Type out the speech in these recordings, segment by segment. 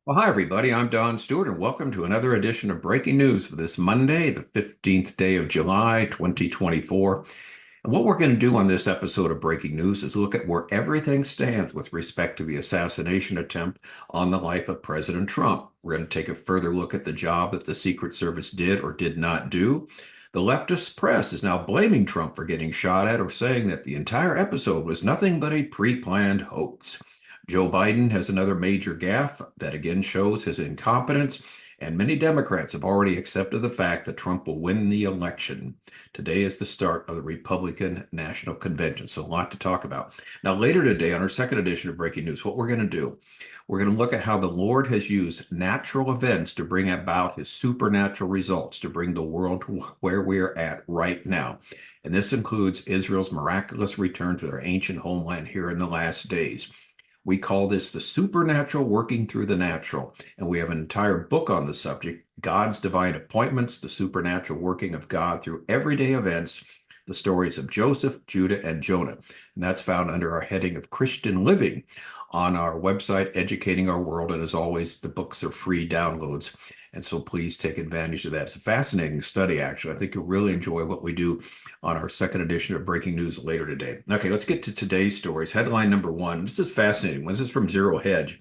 Well, hi, everybody. I'm Don Stewart, and welcome to another edition of Breaking News for this Monday, the 15th day of July, 2024. And what we're going to do on this episode of Breaking News is look at where everything stands with respect to the assassination attempt on the life of President Trump. We're going to take a further look at the job that the Secret Service did or did not do. The leftist press is now blaming Trump for getting shot at or saying that the entire episode was nothing but a pre-planned hoax. Joe Biden has another major gaffe that again shows his incompetence, and many Democrats have already accepted the fact that Trump will win the election. Today is the start of the Republican National Convention, so a lot to talk about. Now, later today, on our second edition of Breaking News, what we're going to do, we're going to look at how the Lord has used natural events to bring about his supernatural results, to bring the world to where we're at right now. And this includes Israel's miraculous return to their ancient homeland here in the last days. We call this the supernatural working through the natural, and we have an entire book on the subject, God's Divine Appointments, the supernatural working of God through everyday events, the stories of Joseph, Judah, and Jonah. And that's found under our heading of Christian Living on our website, Educating Our World. And as always, the books are free downloads. And so please take advantage of that. It's a fascinating study, actually. I think you'll really enjoy what we do on our second edition of Breaking News later today. Okay, let's get to today's stories. Headline number one. This is fascinating. This is from Zero Hedge,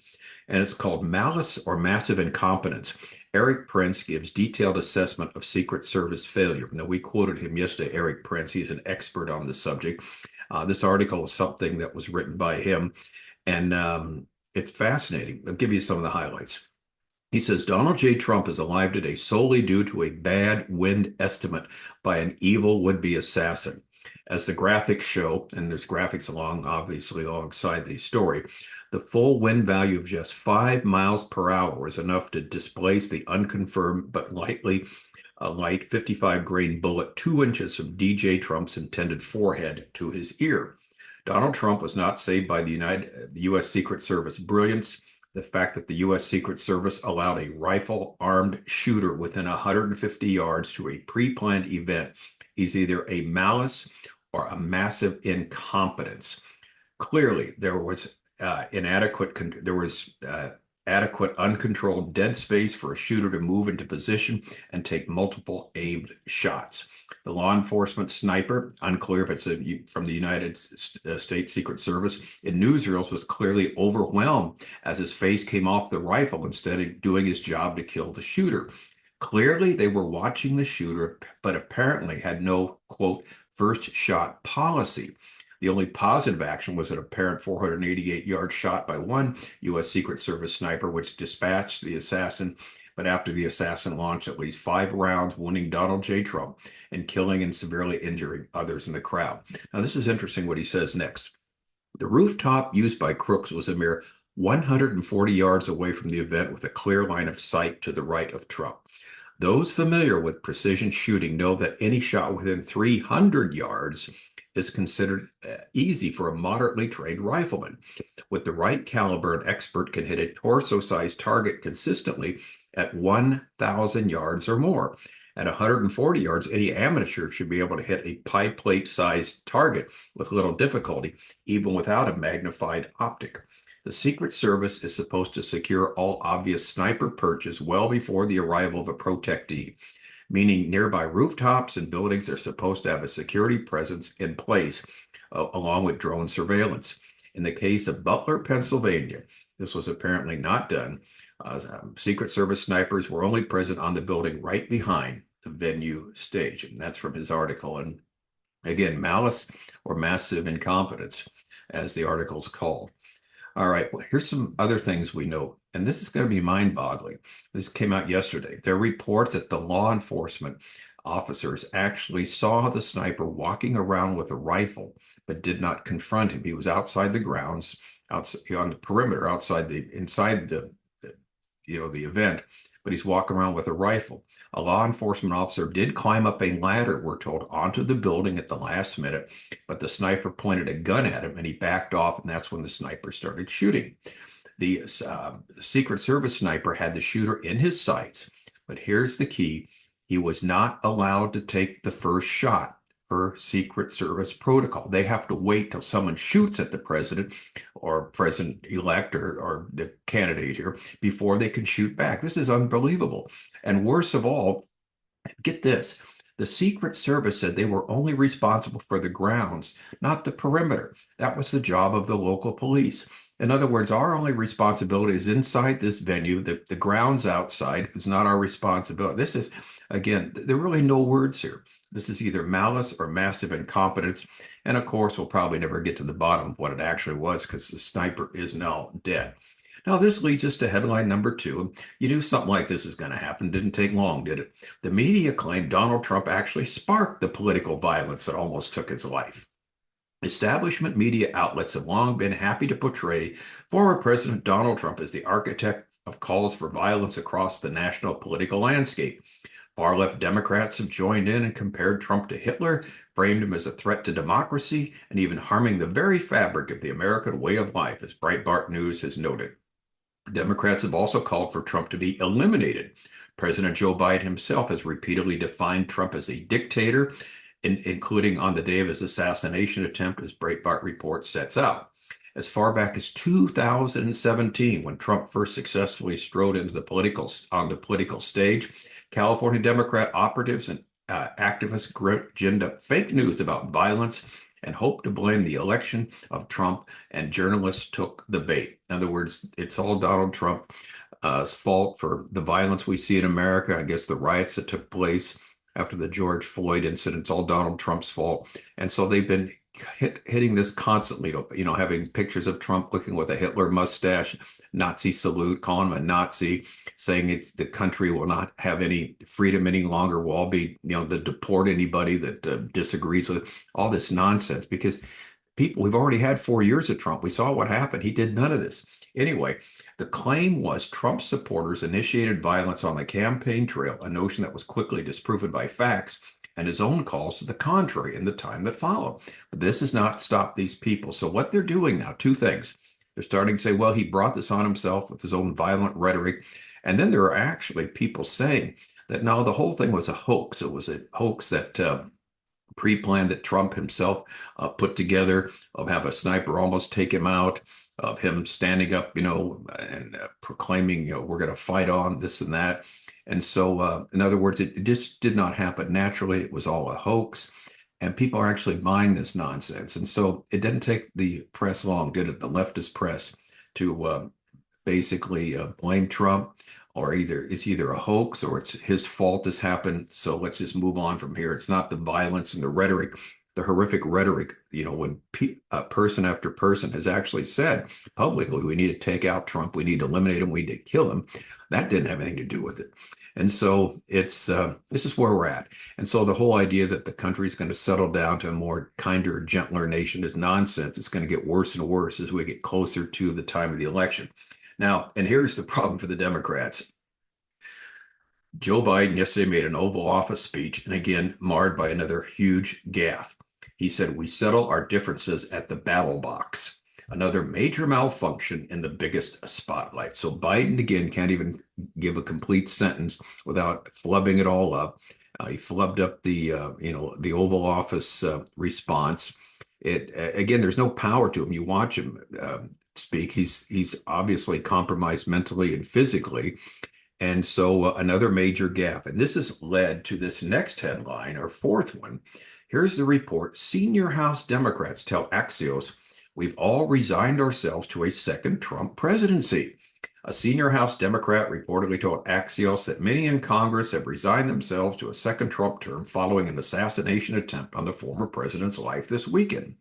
and it's called Malice or Massive Incompetence. Erik Prince gives detailed assessment of Secret Service failure. Now, we quoted him yesterday, Erik Prince. He's an expert on the subject. This article is something that was written by him, and it's fascinating. I'll give you some of the highlights. He says Donald J. Trump is alive today solely due to a bad wind estimate by an evil would-be assassin. As the graphics show, and there's graphics along, obviously, alongside the story, the full wind value of just 5 miles per hour is enough to displace the unconfirmed but light 55 grain bullet 2 inches from DJ Trump's intended forehead to his ear. Donald Trump was not saved by the U.S. Secret Service brilliance. The fact that the U.S. Secret Service allowed a rifle-armed shooter within 150 yards to a pre-planned event is either a malice or a massive incompetence. Clearly, there was adequate uncontrolled dead space for a shooter to move into position and take multiple aimed shots. The law enforcement sniper, unclear if it's from the United States Secret Service, in newsreels was clearly overwhelmed as his face came off the rifle instead of doing his job to kill the shooter. Clearly, they were watching the shooter, but apparently had no, quote, first shot policy. The only positive action was an apparent 488-yard shot by one U.S. Secret Service sniper, which dispatched the assassin. But after the assassin launched at least 5 rounds, wounding Donald J. Trump and killing and severely injuring others in the crowd. Now, this is interesting what he says next. The rooftop used by crooks was a mere 140 yards away from the event with a clear line of sight to the right of Trump. Those familiar with precision shooting know that any shot within 300 yards is considered easy for a moderately trained rifleman. With the right caliber, an expert can hit a torso-sized target consistently at 1,000 yards or more. At 140 yards, any amateur should be able to hit a pie plate-sized target with little difficulty, even without a magnified optic. The Secret Service is supposed to secure all obvious sniper perches well before the arrival of a protectee, meaning nearby rooftops and buildings are supposed to have a security presence in place, along with drone surveillance. In the case of Butler, Pennsylvania, this was apparently not done. Secret Service snipers were only present on the building right behind the venue stage. And that's from his article. And again, malice or massive incompetence, as the article's called. All right, well, here's some other things we know, and this is going to be mind-boggling. This came out yesterday. There are reports that the law enforcement officers actually saw the sniper walking around with a rifle, but did not confront him. He was outside the grounds, outside on the perimeter, inside the event, but he's walking around with a rifle. A law enforcement officer did climb up a ladder, we're told, onto the building at the last minute, but the sniper pointed a gun at him and he backed off, and that's when the sniper started shooting. The Secret Service sniper had the shooter in his sights, but here's the key. He was not allowed to take the first shot per Secret Service protocol. They have to wait till someone shoots at the president or president-elect or the candidate here before they can shoot back. This is unbelievable. And worst of all, get this. The Secret Service said they were only responsible for the grounds, not the perimeter. That was the job of the local police. In other words, our only responsibility is inside this venue. The grounds outside is not our responsibility. This is, again, there are really no words here. This is either malice or massive incompetence. And of course, we'll probably never get to the bottom of what it actually was because the sniper is now dead. Now, this leads us to headline number 2. You knew something like this is going to happen. Didn't take long, did it? The media claimed Donald Trump actually sparked the political violence that almost took his life. Establishment media outlets have long been happy to portray former President Donald Trump as the architect of calls for violence across the national political landscape. Far-left Democrats have joined in and compared Trump to Hitler, framed him as a threat to democracy, and even harming the very fabric of the American way of life, as Breitbart News has noted. Democrats have also called for Trump to be eliminated. President Joe Biden himself has repeatedly defined Trump as a dictator, including on the day of his assassination attempt, as Breitbart report sets out. As far back as 2017, when Trump first successfully strode into on the political stage, California Democrat operatives and activists ginned up fake news about violence and hoped to blame the election of Trump, and journalists took the bait. In other words, it's all Donald Trump's fault for the violence we see in America. I guess the riots that took place after the George Floyd incident, it's all Donald Trump's fault. And so they've been hitting this constantly, having pictures of Trump looking with a Hitler mustache, Nazi salute, calling him a Nazi, saying the country will not have any freedom any longer. We'll all be, to deport anybody that disagrees with all this nonsense, because we've already had 4 years of Trump. We saw what happened. He did none of this. Anyway, the claim was Trump supporters initiated violence on the campaign trail, a notion that was quickly disproven by facts and his own calls to the contrary in the time that followed. But this has not stopped these people. So what they're doing now, 2 things. They're starting to say, well, he brought this on himself with his own violent rhetoric. And then there are actually people saying that no, the whole thing was a hoax. It was a hoax that pre-planned, that Trump himself put together, of have a sniper almost take him out, of him standing up, and proclaiming, we're going to fight on this and that. And so, in other words, it just did not happen naturally. It was all a hoax. And people are actually buying this nonsense. And so it didn't take the press long, did it? The leftist press to basically blame Trump, or it's either a hoax or it's his fault this happened. So let's just move on from here. It's not the violence and the rhetoric, the horrific rhetoric, when person after person has actually said publicly, we need to take out Trump, we need to eliminate him, we need to kill him. That didn't have anything to do with it. And so this is where we're at. And so the whole idea that the country is going to settle down to a more kinder, gentler nation is nonsense. It's going to get worse and worse as we get closer to the time of the election. Now, and here's the problem for the Democrats. Joe Biden yesterday made an Oval Office speech, and again, marred by another huge gaffe. He said, we settle our differences at the battle box. Another major malfunction in the biggest spotlight. So Biden, again, can't even give a complete sentence without flubbing it all up. He flubbed up the Oval Office response. Again, there's no power to him. You watch him speak. He's obviously compromised mentally and physically. And so another major gaffe. And this has led to this next headline, or 4th one. Here's the report. Senior House Democrats tell Axios, we've all resigned ourselves to a second Trump presidency. A senior House Democrat reportedly told Axios that many in Congress have resigned themselves to a second Trump term following an assassination attempt on the former president's life this weekend.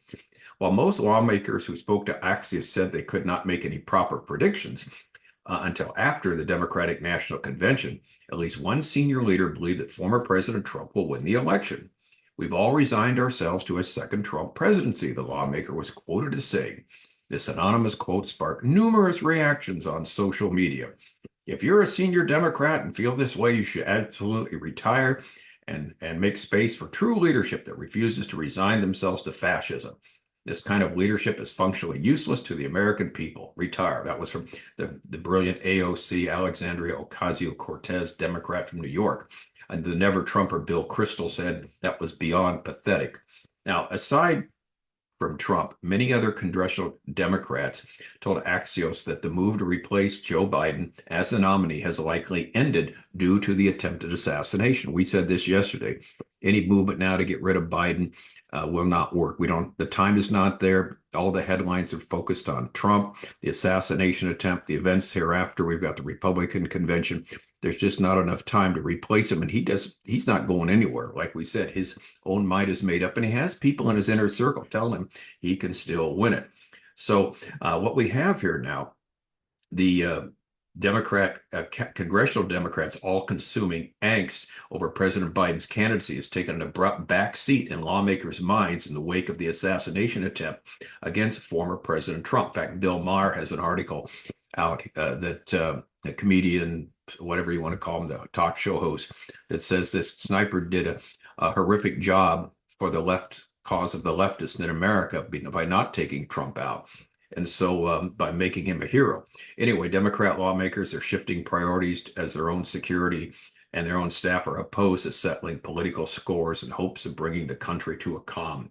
While most lawmakers who spoke to Axios said they could not make any proper predictions until after the Democratic National Convention, at least one senior leader believed that former President Trump will win the election. We've all resigned ourselves to a second Trump presidency, the lawmaker was quoted as saying. This anonymous quote sparked numerous reactions on social media. If you're a senior Democrat and feel this way, you should absolutely retire and make space for true leadership that refuses to resign themselves to fascism. This kind of leadership is functionally useless to the American people. Retire. That was from the brilliant AOC, Alexandria Ocasio-Cortez, Democrat from New York. And the never Trumper Bill Kristol said that was beyond pathetic. Now, aside from Trump, many other congressional Democrats told Axios that the move to replace Joe Biden as the nominee has likely ended due to the attempted assassination. We said this yesterday. Any movement now to get rid of Biden will not work. The time is not there. All the headlines are focused on Trump, the assassination attempt, the events hereafter. We've got the Republican convention. There's just not enough time to replace him. And he's not going anywhere. Like we said, his own mind is made up, and he has people in his inner circle telling him he can still win it. So what we have here now, the congressional Democrats all consuming angst over President Biden's candidacy has taken an abrupt back seat in lawmakers' minds in the wake of the assassination attempt against former President Trump. In fact, Bill Maher has an article out that a comedian, whatever you want to call him, the talk show host, that says this sniper did a horrific job for the left cause of the leftists in America by not taking Trump out. And so by making him a hero. Anyway, Democrat lawmakers are shifting priorities as their own security and their own staff are opposed to settling political scores in hopes of bringing the country to a calm.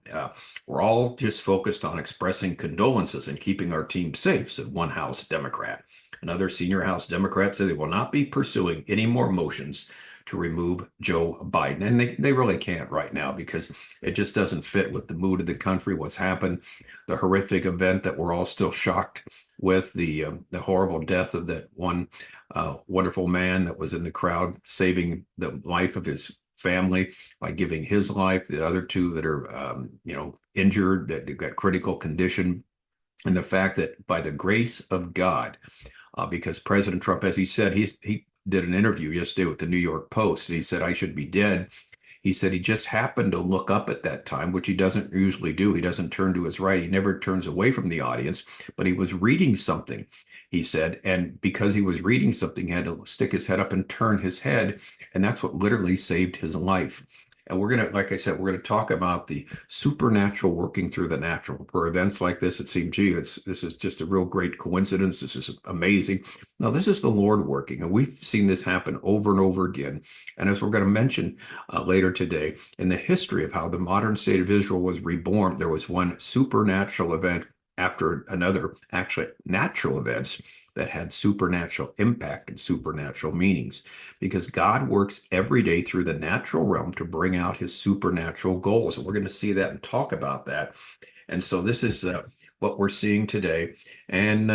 We're all just focused on expressing condolences and keeping our team safe, said one House Democrat. Another senior House Democrat said they will not be pursuing any more motions to remove Joe Biden. And they really can't right now because it just doesn't fit with the mood of the country, what's happened, the horrific event that we're all still shocked with, the horrible death of that one wonderful man that was in the crowd, saving the life of his family by giving his life, the other two that are, injured, that got critical condition. And the fact that by the grace of God, because President Trump, as he said, he did an interview yesterday with the New York Post, and he said, I should be dead. He said he just happened to look up at that time, which he doesn't usually do. He doesn't turn to his right. He never turns away from the audience, but he was reading something, he said. And because he was reading something, he had to stick his head up and turn his head. And that's what literally saved his life. And we're going to, like I said, we're going to talk about the supernatural working through the natural. For events like this, it seems, this is just a real great coincidence. This is amazing. Now, this is the Lord working, and we've seen this happen over and over again. And as we're going to mention later today, in the history of how the modern state of Israel was reborn, there was one supernatural event after another, actually natural events that had supernatural impact and supernatural meanings, because God works every day through the natural realm to bring out his supernatural goals. And we're going to see that and talk about that. And so this is what we're seeing today. And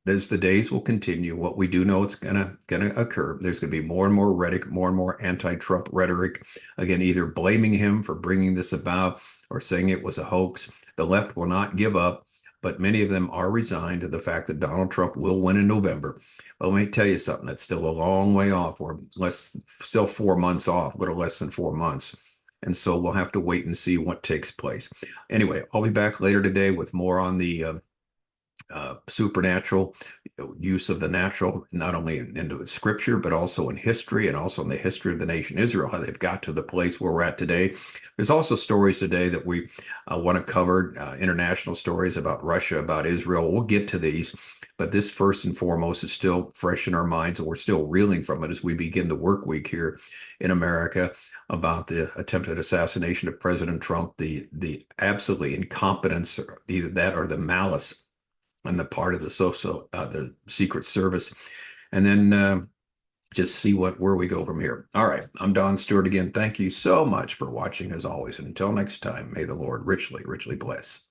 as the days will continue, what we do know it's gonna occur. There's gonna be more and more rhetoric, more and more anti-Trump rhetoric. Again, either blaming him for bringing this about or saying it was a hoax. The left will not give up, but many of them are resigned to the fact that Donald Trump will win in November. But let me tell you something, that's still a long way off, or still 4 months off, but less than 4 months. And so we'll have to wait and see what takes place. Anyway, I'll be back later today with more on the supernatural use of the natural, not only into scripture, but also in history and also in the history of the nation Israel, how they've got to the place where we're at today. There's also stories today that we want to cover, international stories about Russia, about Israel. We'll get to these, but this first and foremost is still fresh in our minds, and we're still reeling from it as we begin the work week here in America about the attempted assassination of President Trump, the absolutely incompetence, either that or the malice on the part of the Secret Service, and then just see where we go from here. All right, I'm Don Stewart again. Thank you so much for watching as always, and until next time, may the Lord richly, richly bless.